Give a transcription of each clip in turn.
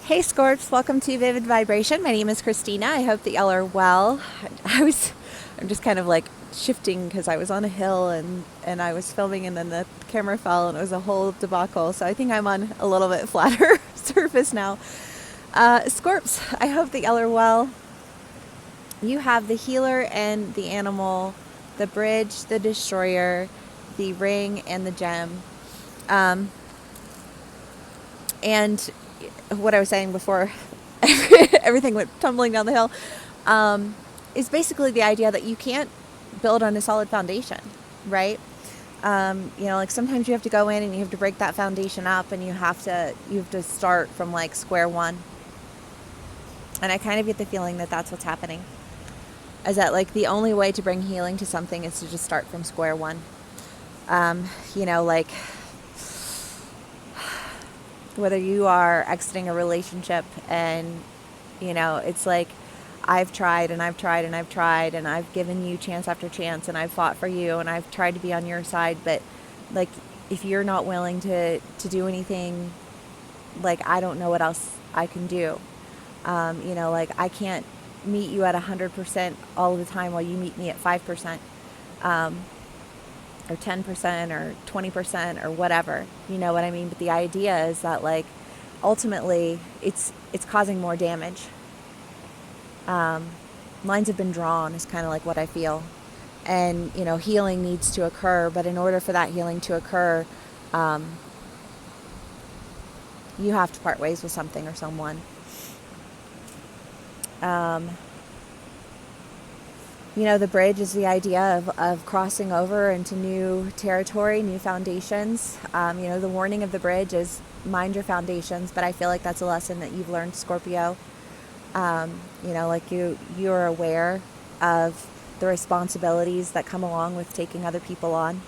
Hey Scorps, welcome to Vivid Vibration. My name is Christina. I hope that y'all are well. I'm just kind of like shifting because I was on a hill and I was filming and then the camera fell and it was a whole debacle. So I think I'm on a little bit flatter surface now. Scorps, I hope that y'all are well. You have the healer and the animal, the bridge, the destroyer, the ring, and the gem. And what I was saying before everything went tumbling down the hill is basically the idea that you can't build on a solid foundation, right? Like sometimes you have to go in and you have to break that foundation up and you have to start from like square one. And I kind of get the feeling that that's what's happening. Is that like the only way to bring healing to something is to just start from square one. Like whether you are exiting a relationship and, it's like I've tried and I've tried and I've tried and I've given you chance after chance and I've fought for you and I've tried to be on your side. But like, if you're not willing to do anything, like, I don't know what else I can do. Like I can't meet you at 100% all of the time while you meet me at 5%. Or 10% or 20% or whatever, you know what I mean? But the idea is that like ultimately it's causing more damage. Lines have been drawn is kind of like what I feel. And, healing needs to occur, but in order for that healing to occur, you have to part ways with something or someone. The bridge is the idea of crossing over into new territory, new foundations. The warning of the bridge is mind your foundations, but I feel like that's a lesson that you've learned, Scorpio. Like you're aware of the responsibilities that come along with taking other people on.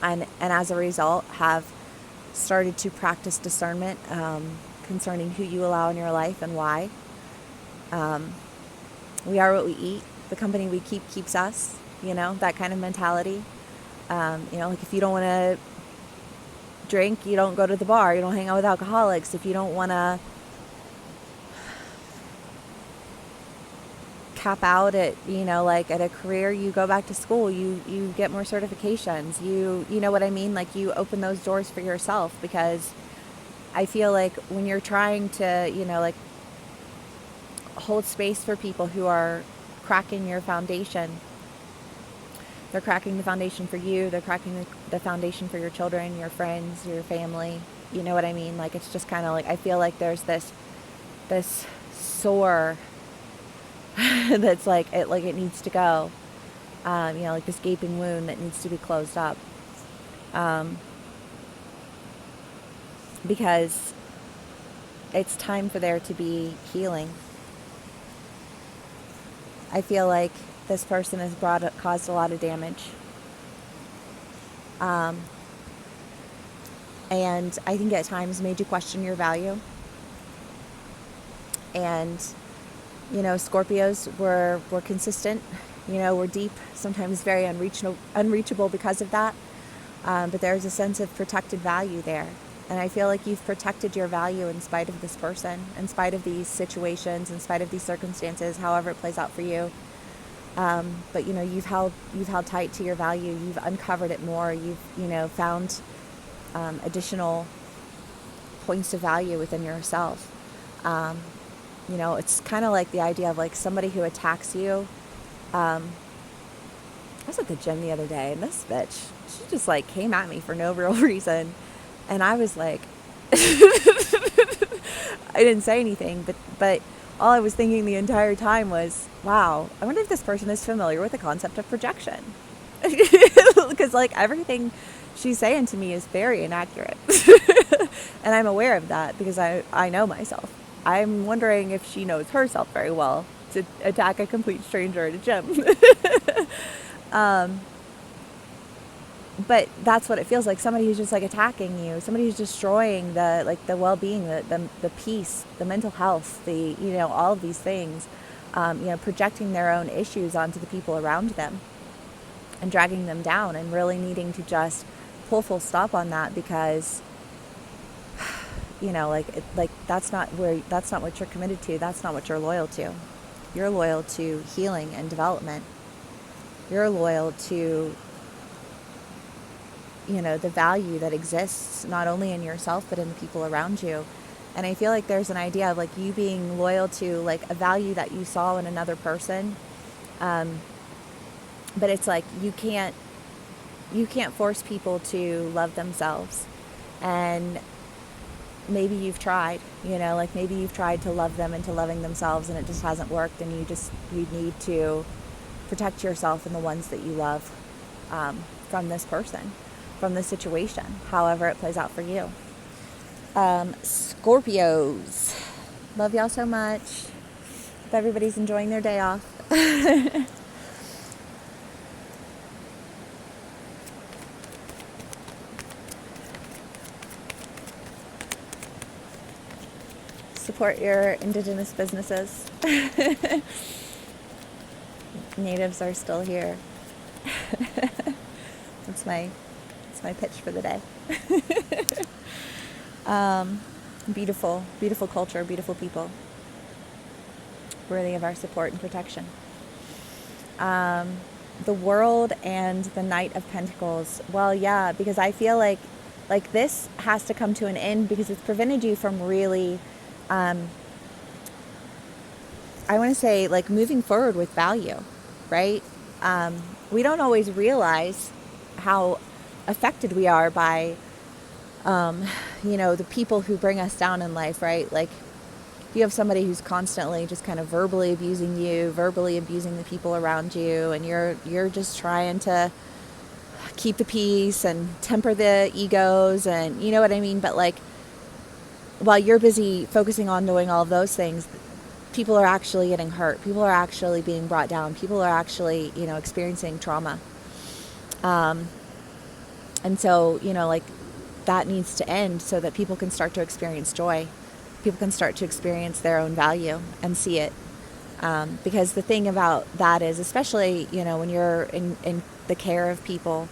And as a result, have started to practice discernment concerning who you allow in your life and why. We are what we eat. The company we keep keeps us, that kind of mentality. Like if you don't want to drink, you don't go to the bar, you don't hang out with alcoholics. If you don't want to cap out at, like at a career, you go back to school, you get more certifications, you know what I mean? Like you open those doors for yourself, because I feel like when you're trying to, like hold space for people who are cracking your foundation. They're cracking the foundation for you. They're cracking the foundation for your children, your friends, your family. You know what I mean? Like it's just kind of like I feel like there's this sore that's like it needs to go. Like this gaping wound that needs to be closed up. Because it's time for there to be healing. I feel like this person has caused a lot of damage. And I think at times made you question your value. And, Scorpios were consistent, we're deep, sometimes very unreachable because of that. But there's a sense of protected value there. And I feel like you've protected your value in spite of this person, in spite of these situations, in spite of these circumstances, however it plays out for you. But you've held tight to your value. You've uncovered it more. You've found additional points of value within yourself. It's kind of like the idea of like somebody who attacks you. I was at the gym the other day, and this bitch, she just like came at me for no real reason. And I was like, I didn't say anything, but all I was thinking the entire time was, wow, I wonder if this person is familiar with the concept of projection. Because like everything she's saying to me is very inaccurate. And I'm aware of that because I know myself. I'm wondering if she knows herself very well to attack a complete stranger at a gym. But that's what it feels like. Somebody who's just like attacking you, somebody who's destroying the well-being, the peace, the mental health, all of these things, projecting their own issues onto the people around them and dragging them down, and really needing to just pull full stop on that, because like that's not what you're committed to. That's not what you're loyal to. You're loyal to healing and development. You're loyal to, the value that exists not only in yourself but in the people around you. And I feel like there's an idea of like you being loyal to like a value that you saw in another person. But it's like you can't force people to love themselves. And maybe you've tried, like maybe you've tried to love them into loving themselves and it just hasn't worked, and you need to protect yourself and the ones that you love from this person, from this situation, however it plays out for you. Scorpios, love y'all so much. Hope everybody's enjoying their day off. Support your indigenous businesses. Natives are still here. That's my pitch for the day. Beautiful culture, beautiful people, worthy of our support and protection. The World and the Knight of Pentacles. Well, yeah, because I feel like this has to come to an end because it's prevented you from really, I want to say, like, moving forward with value, right? We don't always realize how affected we are by, the people who bring us down in life, right? Like, if you have somebody who's constantly just kind of verbally abusing you, verbally abusing the people around you, and you're just trying to keep the peace and temper the egos, and you know what I mean? But like, while you're busy focusing on doing all of those things, people are actually getting hurt. People are actually being brought down. People are actually, experiencing trauma. And so, like, that needs to end so that people can start to experience joy. People can start to experience their own value and see it. Because the thing about that is, especially, when you're in the care of people,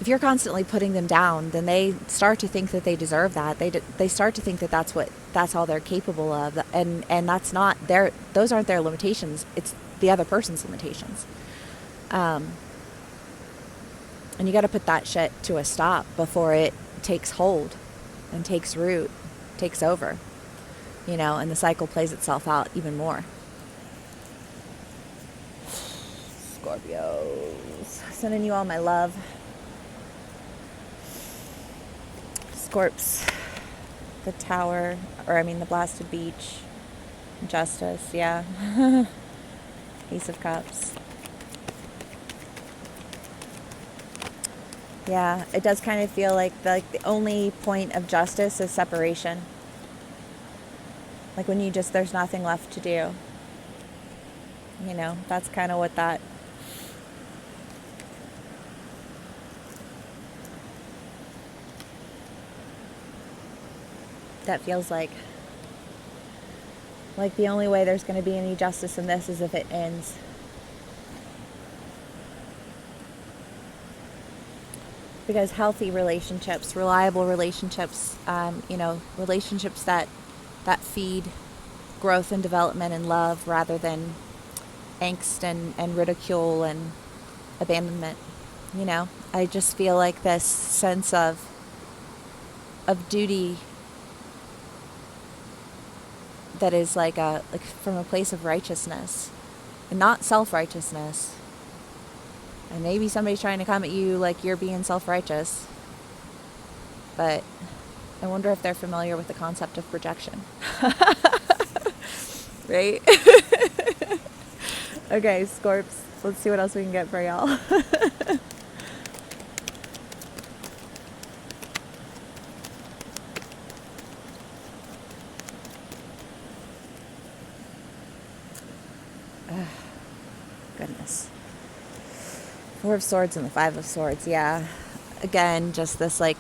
if you're constantly putting them down, then they start to think that they deserve that. They start to think that that's all they're capable of, and that's not those aren't their limitations. It's the other person's limitations. And you got to put that shit to a stop before it takes hold and takes root, takes over, and the cycle plays itself out even more. Scorpios, sending you all my love. Scorps, the Tower, the Blasted Beach, Justice, yeah. Ace of Cups. Yeah, it does kind of feel like the only point of justice is separation. Like when there's nothing left to do. That's kind of what that feels like. Like the only way there's going to be any justice in this is if it ends. Because healthy relationships, reliable relationships, relationships that feed growth and development and love rather than angst and ridicule and abandonment. I just feel like this sense of duty that is like from a place of righteousness and not self-righteousness. And maybe somebody's trying to come at you like you're being self-righteous. But I wonder if they're familiar with the concept of projection. Right? Okay, Scorps. Let's see what else we can get for y'all. Goodness. Four of Swords and the Five of Swords, yeah. Again, just this like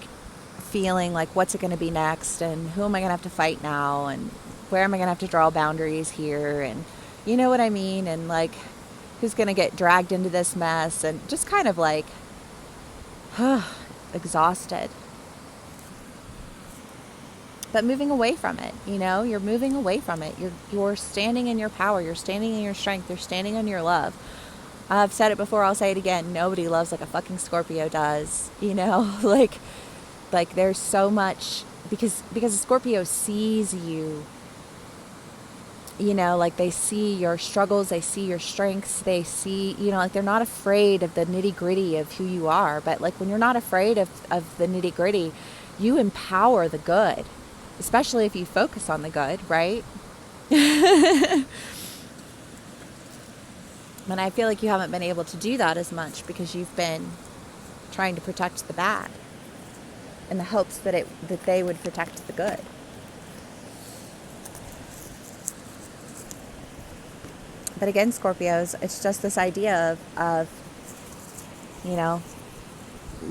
feeling like what's it going to be next, and who am I going to have to fight now, and where am I going to have to draw boundaries here, and you know what I mean, and like who's going to get dragged into this mess, and just kind of like exhausted. but moving away from it. You're moving away from it. You're standing in your power. You're standing in your strength. You're standing in your love. I've said it before, I'll say it again. Nobody loves like a fucking Scorpio does. Like there's so much, because a Scorpio sees you. Like they see your struggles, they see your strengths, they see, like they're not afraid of the nitty gritty of who you are. But like when you're not afraid of the nitty gritty, you empower the good, especially if you focus on the good, right? And I feel like you haven't been able to do that as much because you've been trying to protect the bad in the hopes that they would protect the good. But again, Scorpios, it's just this idea of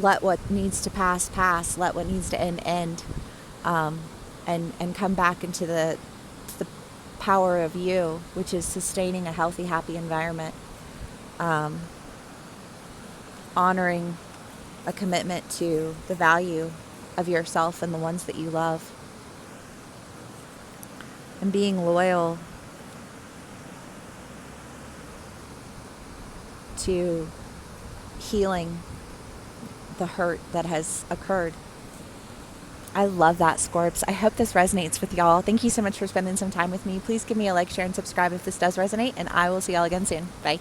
let what needs to pass, let what needs to end, and come back into the power of you, which is sustaining a healthy, happy environment, honoring a commitment to the value of yourself and the ones that you love, and being loyal to healing the hurt that has occurred. I love that, Scorps. I hope this resonates with y'all. Thank you so much for spending some time with me. Please give me a like, share, and subscribe if this does resonate, and I will see y'all again soon. Bye.